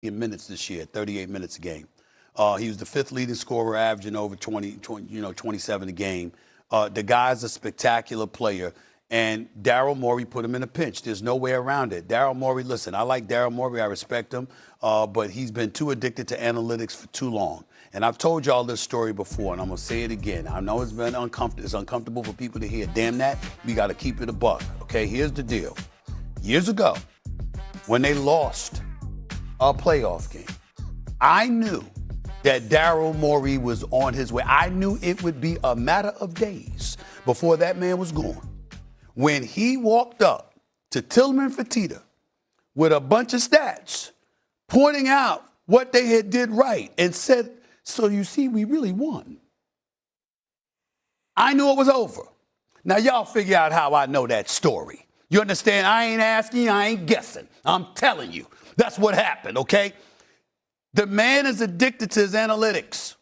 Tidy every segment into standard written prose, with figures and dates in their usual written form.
in minutes this year, 38 minutes a game. He was the 5th leading scorer, averaging over 27 a game. The guy's a spectacular player, and Daryl Morey put him in a pinch. There's no way around it. Daryl Morey, listen, I like Daryl Morey. I respect him, but he's been too addicted to analytics for too long. And I've told y'all this story before, and I'm going to say it again. I know it's been uncomfortable. It's uncomfortable for people to hear. Damn that. We got to keep it a buck. Okay, here's the deal. Years ago, when they lost a playoff game, I knew that Daryl Morey was on his way. I knew it would be a matter of days before that man was gone. When he walked up to Tillman Fertitta with a bunch of stats, pointing out what they had did right, and said, so you see, we really won. I knew it was over. Now, y'all figure out how I know that story. You understand? I ain't asking you, I ain't guessing. I'm telling you. That's what happened, okay? The man is addicted to his analytics.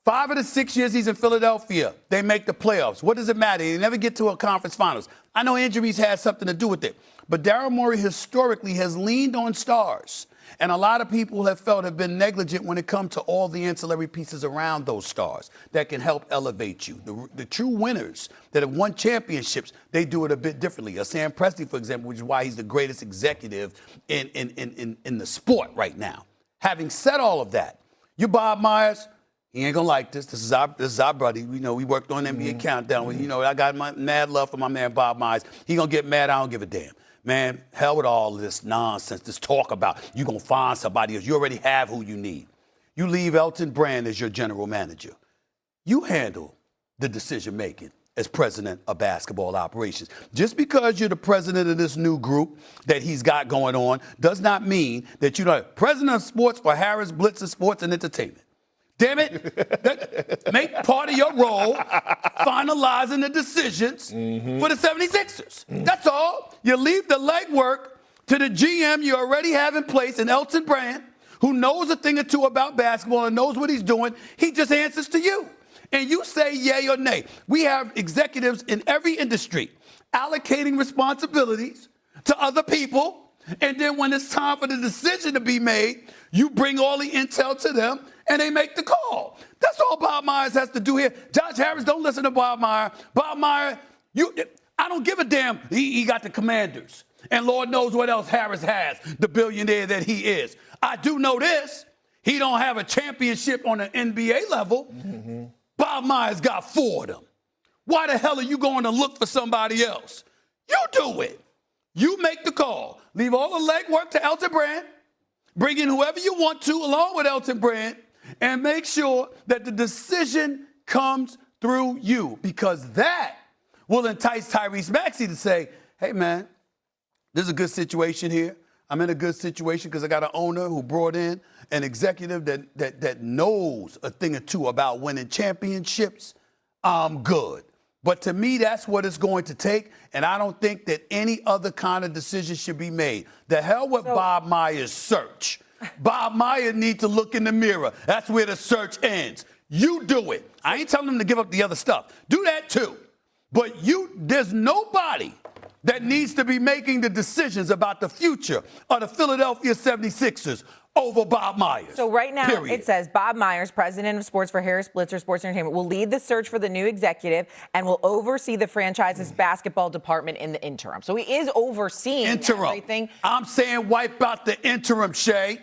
5 of the 6 years he's in Philadelphia, they make the playoffs. What does it matter? They never get to a conference finals. I know injuries had something to do with it, but Daryl Morey historically has leaned on stars. And a lot of people have been negligent when it comes to all the ancillary pieces around those stars that can help elevate you. The true winners that have won championships, they do it a bit differently. Sam Presti, for example, which is why he's the greatest executive in the sport right now. Having said all of that, you Bob Myers, he ain't gonna like this. This is our buddy. We know we worked on NBA Countdown. I got my mad love for my man Bob Myers. He gonna get mad. I don't give a damn. Man, hell with all this nonsense, this talk about you going to find somebody else. You already have who you need. You leave Elton Brand as your general manager. You handle the decision-making as president of basketball operations. Just because you're the president of this new group that he's got going on does not mean that you're the president of sports for Harris Blitzer Sports and Entertainment. Damn it. Make part of your role finalizing the decisions for the 76ers. That's all. You leave the legwork to the GM you already have in place in Elton Brand, who knows a thing or two about basketball and knows what he's doing. He just answers to you. And you say yay or nay. We have executives in every industry allocating responsibilities to other people. And then when it's time for the decision to be made, you bring all the intel to them and they make the call. That's all Bob Myers has to do here. Josh Harris, don't listen to Bob Myers. Bob Myers, I don't give a damn. He got the Commanders. And Lord knows what else Harris has, the billionaire that he is. I do know this. He don't have a championship on an NBA level. Bob Myers got 4 of them. Why the hell are you going to look for somebody else? You do it. You make the call. Leave all the legwork to Elton Brand. Bring in whoever you want to along with Elton Brand. And make sure that the decision comes through you, because that will entice Tyrese Maxey to say, hey, man, this is a good situation here. I'm in a good situation because I got an owner who brought in an executive that knows a thing or two about winning championships. I'm good. But to me, that's what it's going to take, and I don't think that any other kind of decision should be made. The hell with Bob Myers' search. Bob Myers needs to look in the mirror. That's where the search ends. You do it. I ain't telling him to give up the other stuff. Do that too. But there's nobody that needs to be making the decisions about the future of the Philadelphia 76ers over Bob Myers. So right now period. It says Bob Myers, president of sports for Harris Blitzer Sports Entertainment, will lead the search for the new executive and will oversee the franchise's basketball department in the interim. So he is overseeing everything. I'm saying wipe out the interim, Shay.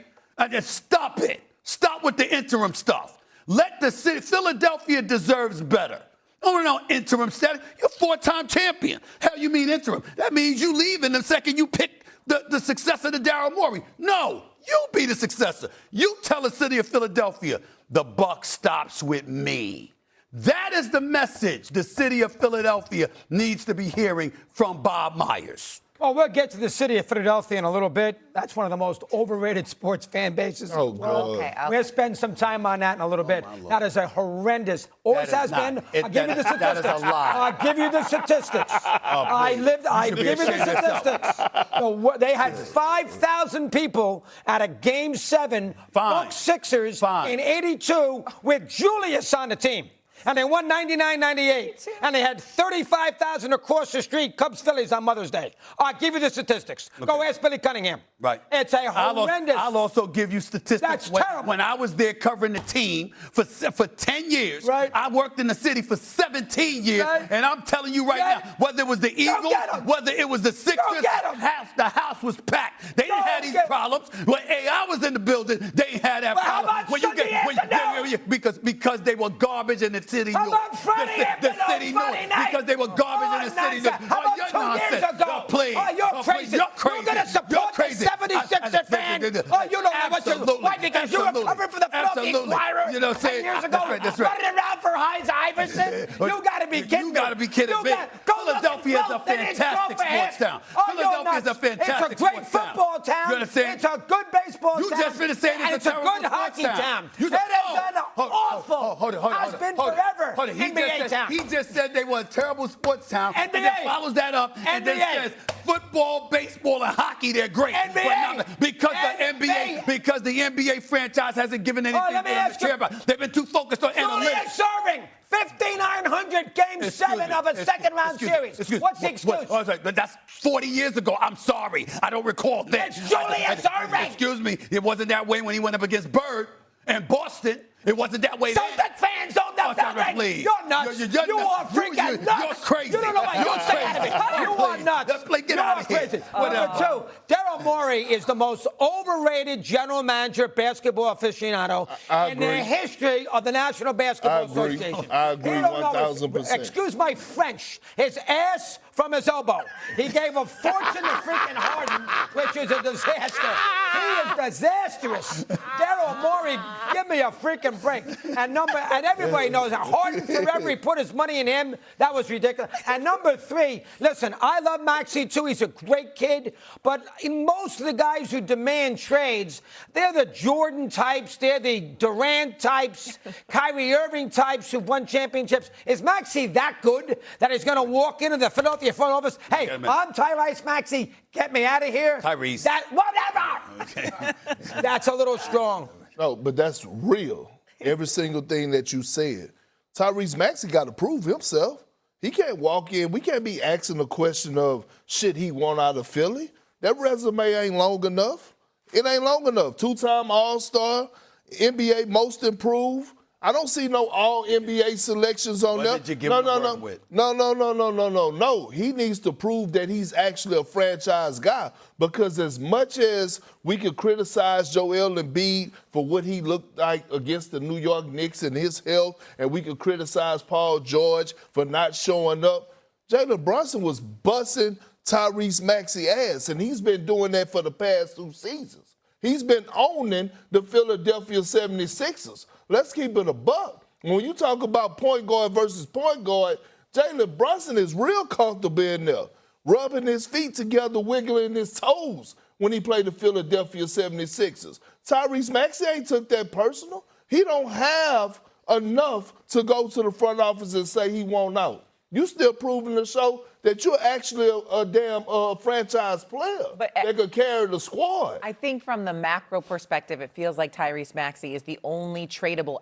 Just stop it. Stop with the interim stuff. Let the city, Philadelphia deserves better. No interim status. You're a 4-time champion. Hell, you mean interim? That means you leave in the second you pick the successor to Daryl Morey. No. You be the successor. You tell the city of Philadelphia, the buck stops with me. That is the message the city of Philadelphia needs to be hearing from Bob Myers. Well, we'll get to the city of Philadelphia in a little bit. That's one of the most overrated sports fan bases in the world. Okay. We'll spend some time on that in a little bit. That is a horrendous, always has been. I'll give you the statistics. That is a lie. I'll give you the statistics. I give you the statistics. So they had 5,000 people at a Game 7 Bucks Sixers in '82 with Julius on the team. and they won 99-98, and they had 35,000 across the street, Cubs-Phillies on Mother's Day. I'll give you the statistics. Okay. Go ask Billy Cunningham. Right. It's a horrendous. I'll also give you statistics. That's terrible. When I was there covering the team for 10 years, right. I worked in the city for 17 years, right. and I'm telling you right now, whether it was the Eagles, whether it was the Sixers, the house was packed. They didn't have these problems. When I was in the building, they ain't had that problem. Because they were garbage in the city. How about Freddie? The city knew it. Because they were garbage in the city. How about 2 years ago? You're crazy. You're going to support the 76er fan? Oh, you don't know what you. Why? Because you were covering for the Philadelphia Inquirer 10 years ago, running around for Heinz Iverson. You got to be kidding me. You got to be kidding me. Philadelphia is a fantastic sports town. Philadelphia is a fantastic sports town. It's a great football town. You understand? It's a good baseball town. You just finished saying it's a good hockey town. It is an awful, has been forever NBA town. He just said they were a terrible sports town. NBA. And then follows that up and then says football, baseball, and hockey, they're great. NBA. Because the NBA franchise hasn't given anything for them to care about. They've been too focused on analytics. Serving 5,900 game 7 of a second-round series. What's the excuse? That's 40 years ago. I'm sorry. I don't recall that. It's Julius Erving. Excuse me. It wasn't that way when he went up against Bird and Boston. It wasn't that way then. Celtic fans don't know that. You're nuts. You are freaking nuts. You're crazy. You don't know what you're saying. You are nuts. Get out of here. Number 2, Daryl Morey is the most overrated general manager basketball aficionado in the history of the National Basketball Association. I agree 1,000%. Excuse my French. His ass from his elbow. He gave a fortune to freaking Harden, which is a disaster. He is disastrous. Daryl Morey, give me a freaking break. And everybody knows that Harden forever, he put his money in him. That was ridiculous. And number 3, listen, I love Maxey too. He's a great kid. But in most of the guys who demand trades, they're the Jordan types. They're the Durant types, Kyrie Irving types who've won championships. Is Maxey that good that he's going to walk into the Philadelphia front office? Hey, I'm Tyrese Maxey. Get me out of here. Tyrese. Whatever. Okay. That's a little strong. No, but that's real. Every single thing that you said. Tyrese Maxey got to prove himself. He can't walk in. We can't be asking the question of shit he want out of Philly. That resume ain't long enough. It ain't long enough. 2-time All-Star, NBA Most Improved. I don't see no all-NBA selections on there. No. He needs to prove that he's actually a franchise guy, because as much as we could criticize Joel Embiid for what he looked like against the New York Knicks and his health, and we could criticize Paul George for not showing up, Jalen Brunson was busting Tyrese Maxey ass, and he's been doing that for the past 2 seasons. He's been owning the Philadelphia 76ers. Let's keep it a buck. When you talk about point guard versus point guard, Jalen Brunson is real comfortable in there, rubbing his feet together, wiggling his toes when he played the Philadelphia 76ers. Tyrese Maxey ain't took that personal. He don't have enough to go to the front office and say he won't out. You still proving to show that you're actually a damn franchise player that could carry the squad. I think from the macro perspective, it feels like Tyrese Maxey is the only tradable